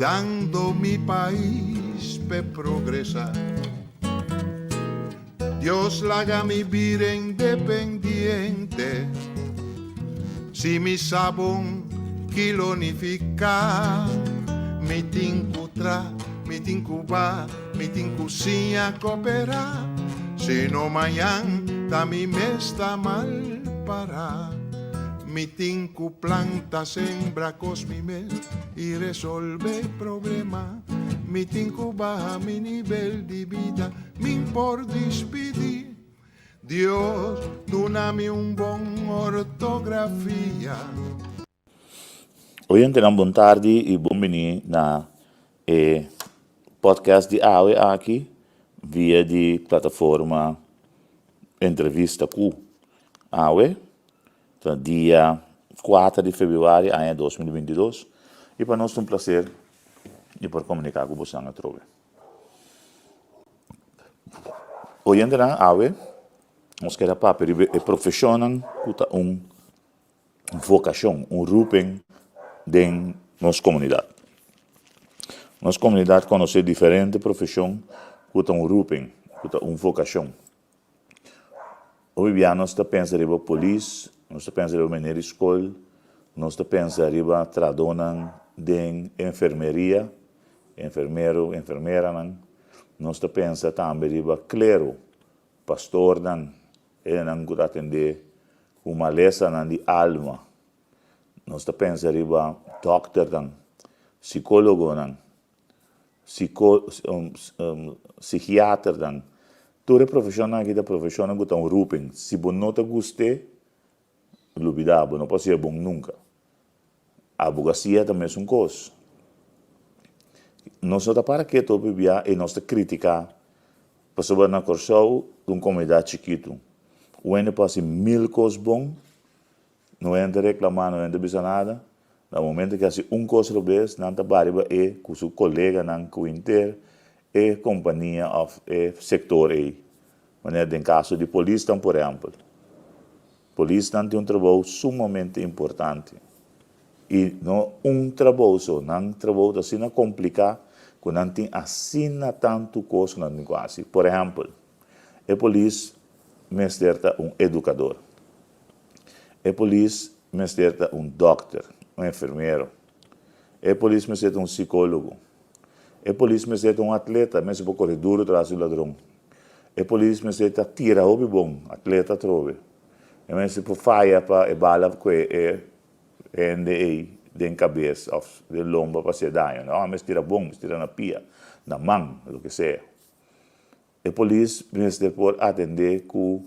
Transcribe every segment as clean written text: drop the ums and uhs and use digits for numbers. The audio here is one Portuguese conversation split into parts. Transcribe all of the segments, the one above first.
cuidando mi país per progresar. Dios la haga mi vida independiente, si mi sabón kilonifica, mi tincutra, mi tincuba, mi tincusinha coopera, si no mañana da mi mesta mal para. Mi tinku planta sembra cosmime y resolve problema. Mi tinku baja mi nivel de vida, min por despedir. Dios, donami un bon ortografia. Hoy tenemos bom tarde e bom menino na podcast de AWE aqui via de plataforma entrevista com AWE, então dia 4 de fevereiro ano 2022 e para nós é um prazer de poder comunicar com vocês na trove. Hoje na AWE nós queremos para profissional com vocação, roeping de nossa comunidade. Nossa comunidade conhece diferentes profissões com roeping, com vocação. Hoje nós pensamos em polícia, nós pensamos em escola, nós pensamos em tradona de enfermeria, enfermeiro, enfermeira, nós pensamos também em clero, pastor, ele não pode atender uma lesson de alma. Nós pensamos em doctor, psicólogo, psiquiatra, toda profissão aqui da profissão que estão roeping. Se você não gosta, dúvida, não pode ser bom nunca. A advocacia também é um coisa. Nós estamos para que todo dia e nós criticar para sobre na corção de uma comunidade chiquita. O ano pode ser 1000 coisas bom, não é de reclamar, não é de dizer nada. No momento que hace coisa por vez, não está para com seu colega, não com inter, e companhia e sector aí. Mas em caso de polícia, por exemplo, polícia tem um trabalho sumamente importante. E não trabalho só, não trabalho assim não complicado, quando não tem assim tanto coisa não tem quase. Por exemplo, a polícia me certa educador. A polícia me certa doctor, enfermeiro. A polícia me certa psicólogo. A polícia me certa atleta, mas se correr duro atrás do ladrão. A polícia me certa tira o bom, atleta trove. E mas se falha para bala que NDA de cabeça, de lomba para ser dano. Não, mas tira bom, mas tira na pia, na mão, o que seja. A polícia me certa por atender com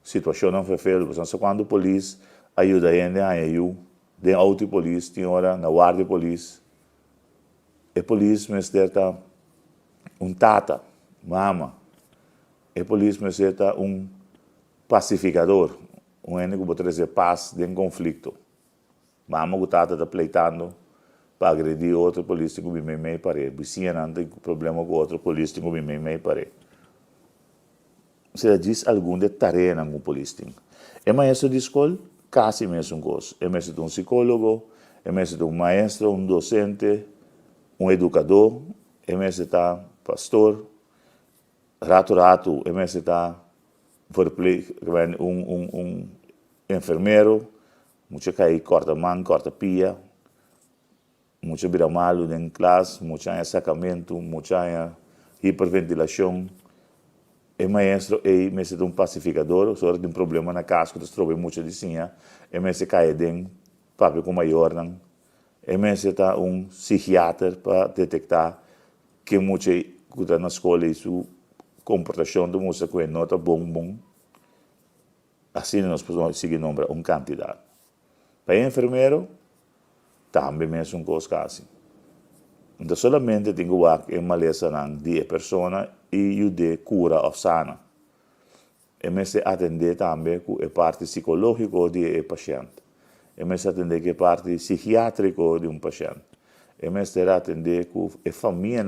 situação não foi feita, porque quando a polícia ajuda a gente, de autopolice, tem hora na guarda polícia. A polícia me certa tata, mama. A polícia me certa pacificador, ene que pode trazer paz de conflito. Mama que tata está pleitando para agredir outro polícia que me meio pare. Vizinha não tem problema com outro polícia que me meio pare. Se diz algum de tarefa com polícia. É maestro de escola? Quase mesmo coisa. É mesmo de um psicólogo, é mesmo de um maestro, um docente, um educador, é mesmo de pastor, rato, é mesmo de um enfermeiro, muito cai corta mão, corta pia, muito vira malo em classe, muito sacamento, muito hiperventilação. O maestro é mesmo de um pacificador, se tem um problema na casa, que troca muito de sinha, é mesmo cai de papel com maior, é mesmo de um psiquiatra para detectar que muito que está na escola e sua comportação de música que não está bom. Assim nós podemos seguir nombrar uma quantidade. Para o enfermeiro, também mesmo um coisa assim. Então, solamente tem que uma lesson de pessoa e de cura ou sana. E mesmo atender também com a parte psicológica do paciente. E mesmo atender com a parte psiquiátrica de paciente. E mesmo atender com a família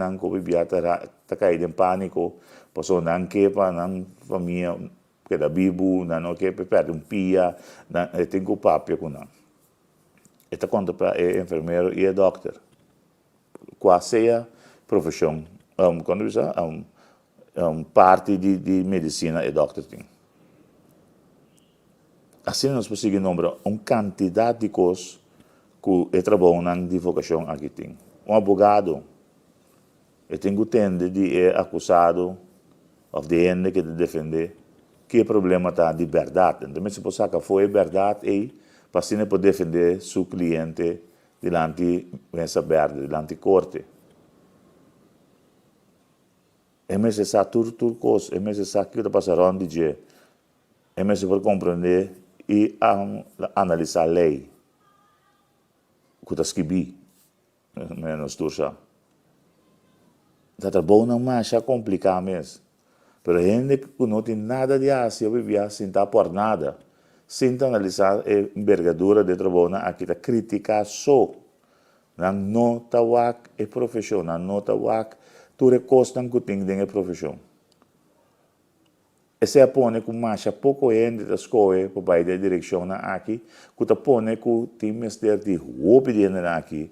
que está caindo em pânico, pessoa não quepa, não família que está vivo, não quepa, perde pia, tem que ocupar com não. Esta conta para o enfermeiro e o doctor. quase a profissão, quando você parte de medicina e doctor. Assim nós conseguimos nombrar uma quantidade de coisas que trabalham na advocacia aqui tem. Um advogado, tem que tende de acusado ou de ende que defender que problema está de verdade. Então, se você que foi verdade, para assim poder defender seu cliente diante dessa verde, diante da corte. É necessário tudo coisa, é necessário que está passando de dia. É necessário compreender e analisar a lei que está escrito, menos tursa. Está bom não mais complicado mesmo. Mas a gente que não tem nada de Ásia, vivia sem estar por nada, sem analisar a envergadura de trabalho, aqui está criticar só. Não está a profissão, não está tudo custa que tem a profissão. Esse é põe que mais pouco gente da escola para ir da direção aqui, que está põe que tem mestre de roupa de gente aqui,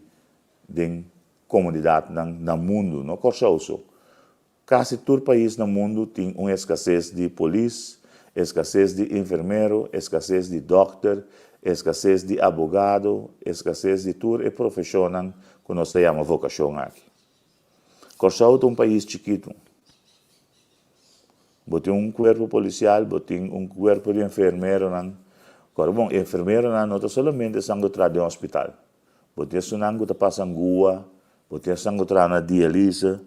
de comunidade no mundo, no corso. Quase todo país no mundo tem uma escassez de polícia, escassez de enfermeiro, escassez de doctor, escassez de advogado, escassez de toda a profissão que nós chamamos vocação aqui. Corso é um país chiquito. Tem um corpo policial, tem um corpo de enfermeiro. Bom, enfermeiro não está somente sangue de um hospital. Tem sangue que passa em rua, tem sangue que na diálise,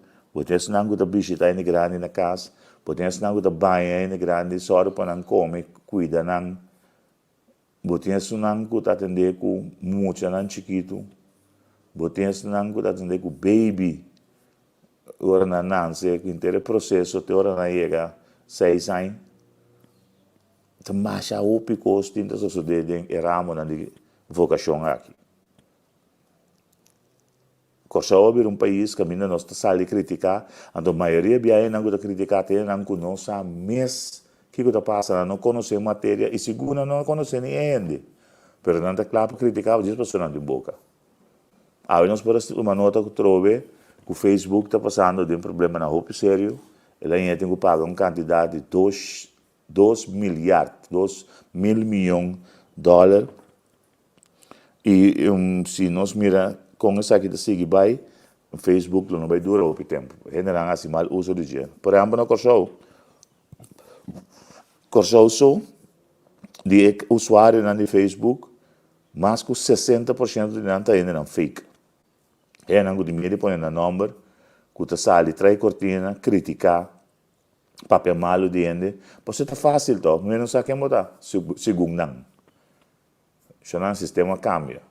tem sangue que visita em grande na casa, tem sangue que banha em grande, só para não comer, cuida não. Tem sangue que atende com muito não chiquito. Tem sangue que atende com baby. Ora na nasce, que inteiro processo, até ora na chega 6 anos. Então, mais a opicos, tinta suceder em ramo na vocação aqui. Corso é um país que ainda nós estamos criticar, a maioria de não está criticar, não conhece mesmo que está passando, não conhece matéria e segundo não conhece ninguém. Mas não está claro para criticar, diz para sonar de boca. Aí nós podemos uma nota que trouxe que o Facebook está passando de um problema na roupa sério, ele ainda tem que pagar uma quantidade de 2 mil milhões de dólares. E se nós miramos com isso aqui, sigue vai, o Facebook não vai durar o tempo. Ele não assim mal uso de dinheiro. Por exemplo, no Corso, de usuário no Facebook, mais que 60% de não está ainda fake. É não de medo põe no número, que está sali, trai cortina, criticar, papel malo de ende, você está fácil, então, não sabe quem mudar, segundo não. Isso não é um sistema cambia.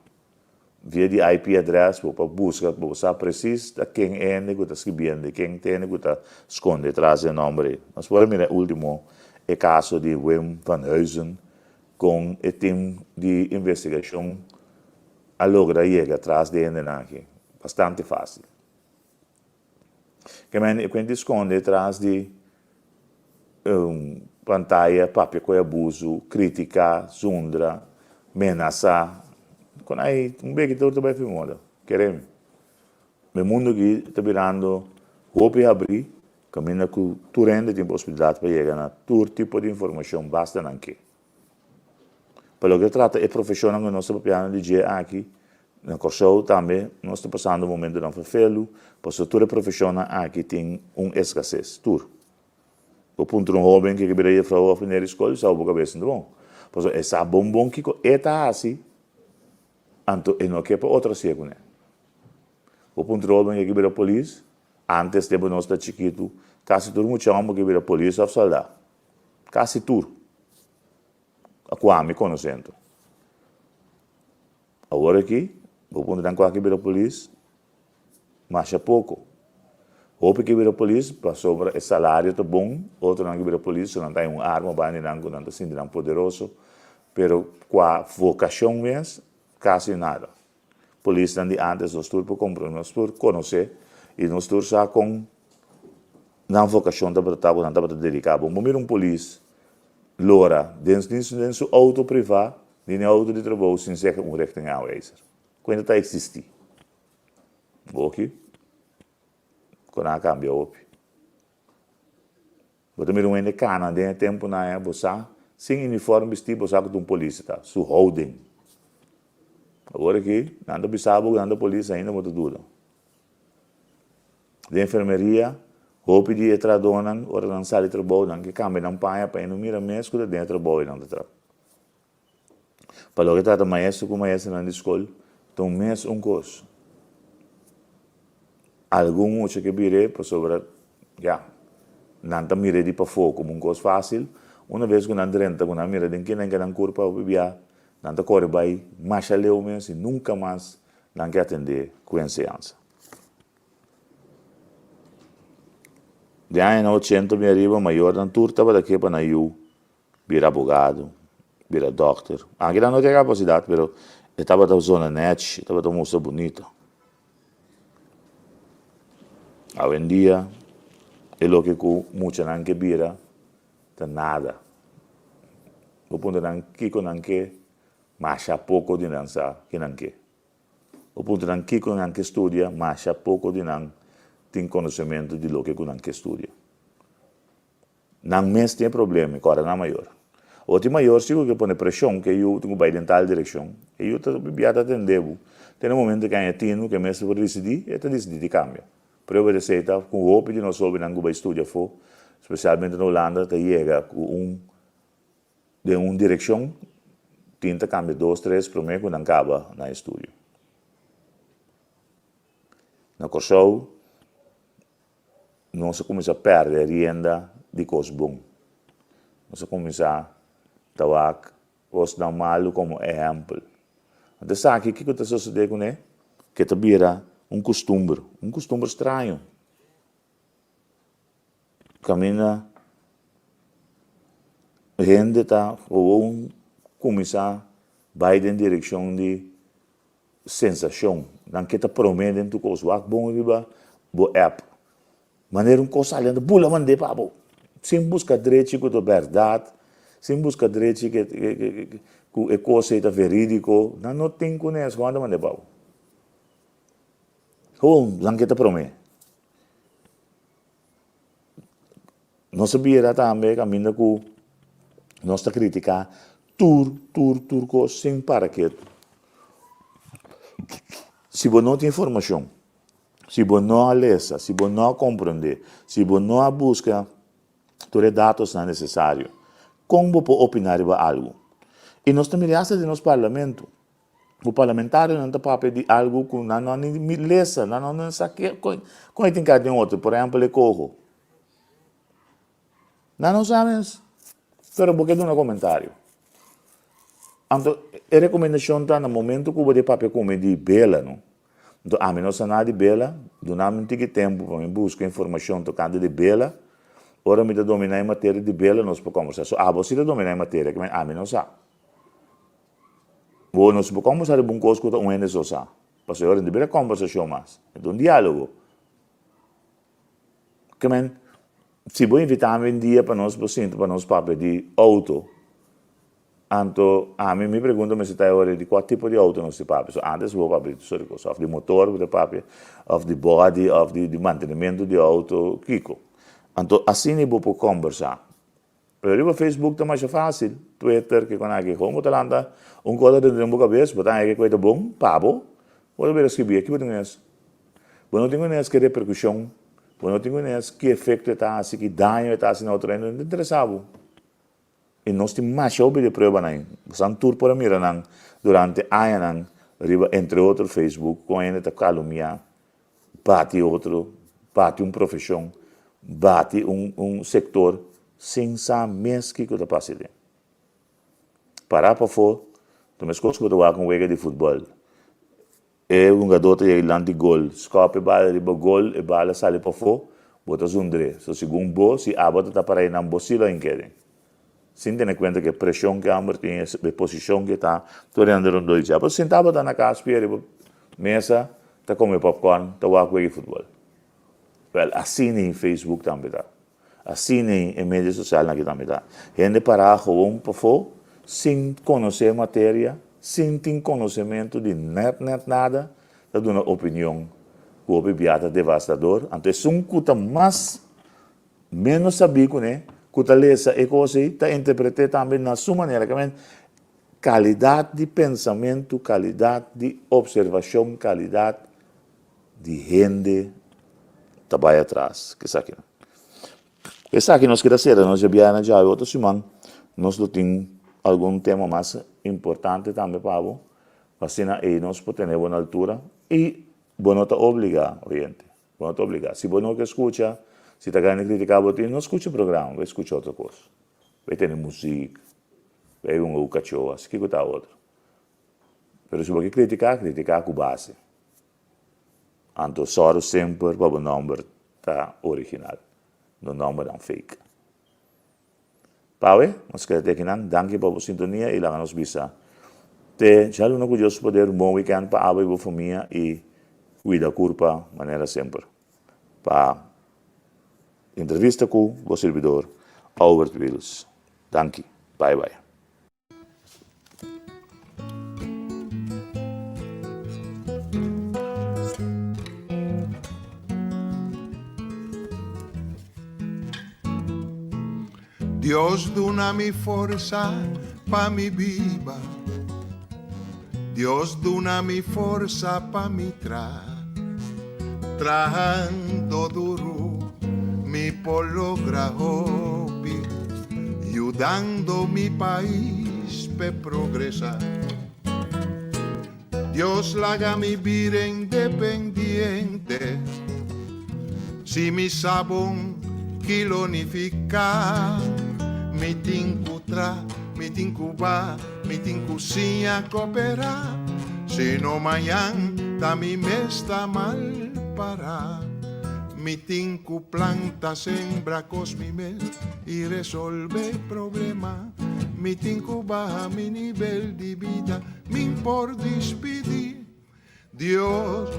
Via de IP address, para buscar, para saber preciso quem é que está escrevendo, quem tem que está esconde atrás do nome. Nós podemos mirar o último caso de Wim van Huysen, com o time de investigação, a logra chega atrás de ele aqui. Bastante fácil. Que quando esconde atrás de pantalla, papel com abuso, criticar, zundra, ameaçar. Quando aí, bem que tudo vai filmar. Queremos. O mundo aqui está virando roupa e abrir, caminha com tudo tem possibilidade para chegar a todo tipo de informação, basta não que. Pelo que trata, é profissional que nós estamos de dia aqui, no Corso também, nós estamos passando um momento de não fazer, porque toda profissional aqui tem escassez, tudo. O ponto de um jovem que queria ir para a primeira escola, sabe o que é bom. Porque essa bombom que está assim, então não quer para outra segunda. O ponto de um jovem que queria a polícia, antes de nós estar chiquito, quase todo mundo chama que queria a polícia ou soldado. Quase tudo. A qual me conhecendo. Agora aqui, o ponto de um que queria a polícia, mas é pouco. Roupa que vira polícia, para sobre o salário está bom, outro não que vira polícia, não tem uma arma, não está sendo tão poderoso, mas com a vocação mesmo, quase nada. Polícia não de antes, nós todos por comprar, nós todos conhecer, e nós todos já com não vocação da para não para dedicar. Bom, mira polícia, lora, dentro de seu auto privado, dentro auto de trabalho, sem ser reto em Quando está existir. Ok? quando a cambia opi. Você me ruim de cana, de tempo na é, você, sem uniforme vestir, você com um polícia, tá? Su holding. Agora aqui, nada bisabo, nada polícia ainda, muito duro. De enfermeria, roupa de etradonan, ora não sai de trabalho, que cambia não paia, para não mira mesmo que dentro trabalho não tra. Para o que trata maestro com maestro na escola, então mês curso. Algum muito que virei para sobre, não tá mira de para fogo como curso fácil, uma vez que não renta, quando mira de quem não curva para bebia, não tá corre bem, mas leu mesmo, nunca mais não quer atender com ensinança. De ano 80 me arriba maior dan turta para daqui para eu vir advogado, vir doctor. Aqui não tinha capacidade, mas estava da zona net, estava da moça bonita. Hoje em dia, é o que com muita não que vira, tá nada. O ponto não que com não que, mas há pouco de não sabe que não que. O ponto não que com não que estudia, mas há pouco de não tem conhecimento de lo que não que estudia. Não mesmo tem problema, agora não maior. O tem maior, se eu põe pressão, que eu tenho que ir em tal direção, e eu estou bem atendendo. Tem um momento que eu tenho que mesmo por decidir, e eu decidir de cambio. Para eu receita, com o hope de nós sobre não vai estudar for, especialmente na Holanda, te chega com de uma direção, tenta cambiar 2, 3, para mim, quando acaba na estudo. Na Corsou, nós começamos a perder renda de coisas bom. Nós começamos a trabalhar os não malo como exemplo. Então, sabe o que está sucedendo com ele? Que está vira um costume estranho. Caminha, gente está, ou começar a vai em direção de sensação. Não que está prometendo tu coisa, bom riba, boa app. Maneira coisa ali, bula mande pabo. Sem buscar direito com a verdade, sem buscar direito que é coisa é verídico, não tem conhecimento quando mande pabo. Não que está promete. Nós sabia também caminho com nós está criticar tur sem para que se você não tem informação, se você não lê, se você não compreende, se você não busca todos os dados necessários, como pode opinar sobre algo? E nós também de nosso parlamento. O parlamentário não está pedir algo que não lê, não sabe como tem que ter outro, por exemplo, ele corro. Não sabes, mas porque tem um comentário. Então, a recomendação está no momento que você papel come de bela, não? Então, a mim não sei nada de bela, durante um tempo para buscar informação tocando de bela, ora me dominar em matéria de bela, nós podemos conversar. Você dominar em matéria, que a mim não sabe. Nós podemos conversar de um coisa que um ende só sabe. Mas agora não deve conversação mais. Então, um diálogo. Que se você invitar um dia para nós papel de auto, então, a mim me pergunta se está agora de qual tipo de auto nós temos. Antes vou papel de motor, de papel, de body, de mantenimento de auto, Kiko. Então, assim eu vou conversar. Pero o Facebook está mais fácil, Twitter, que quando aqui como talanta, coisa dentro de uma cabeça, botar aqui coisa bom, pabo, vou ver escrever aqui, você não tem que repercussão, você não tem que efeito está assim, que dano está assim na outra, não interessava. E nós temos mais de prova, não. Você tour por mim, durante anos, entre outros Facebook, com ele está calumnia, bate outro, bate profissão, bate setor, sem saber mesmo o que está passando. Parar para fora, tu me escutas que eu estou com um de futebol. É jogador que ele lança gol, escope bala, riba gol, e bala sai para fora, bota zundre. So, segundo bo, se a bota está para aí, não bocila em querem. Sem ter em conta que a pressão que a ambos tem, a posição que está, todo andando dois dias. Mas sentava na casa, mesa, está comendo popcorn, está jogando futebol. Well, assim em Facebook também está. Assim em mídias sociais também está. Gente para jogar para fora, sem conhecer a matéria, sem ter conhecimento de nada, está dando opinião Copi biata devastador. Então, um cuta mais, menos sabido, né? Cuta lesa e coisa aí, tá interpretar também na sua maneira, que qualidade de pensamento, qualidade de observação, qualidade de gente que vai atrás. Que isso aqui. Isso aqui nós queremos ser, nós já viemos já outra semana, nós temos algum tema mais importante também para você, assim aí nós podemos ter na altura e você não está obrigado, oriente, você não está obrigado. Se você não escuta, se está querendo criticar você, não escute o programa, vai escutar outra coisa. Vai ter música, vai um cachorro, assim que está outro. Mas se você criticar com base. Então, só sempre para o número tá original, no número é fake. Pawe, nós queremos aqui não, danke para a sintonia e lá nos bisa. Já não curioso poder bom weekend para a e família e cuida curva maneira sempre. Para entrevista com o servidor Albert Wills. Danke, bye bye. Dios dona mi forza pa mi viva, Dios dona mi forza pa mi trabajando duro mi por lograr hobby, ayudando mi país pe progresar. Dios la haga mi vida independiente, si mi sabón kilonificar. Mi tincutra, mi tincuba, mi tincusinha cooperar. Se no mañana da mi mesta mal para. Mi tinku planta sembra cos mi mes y resolve problema. Mi tinku baja mi nivel de vida, mi por despedir. Dios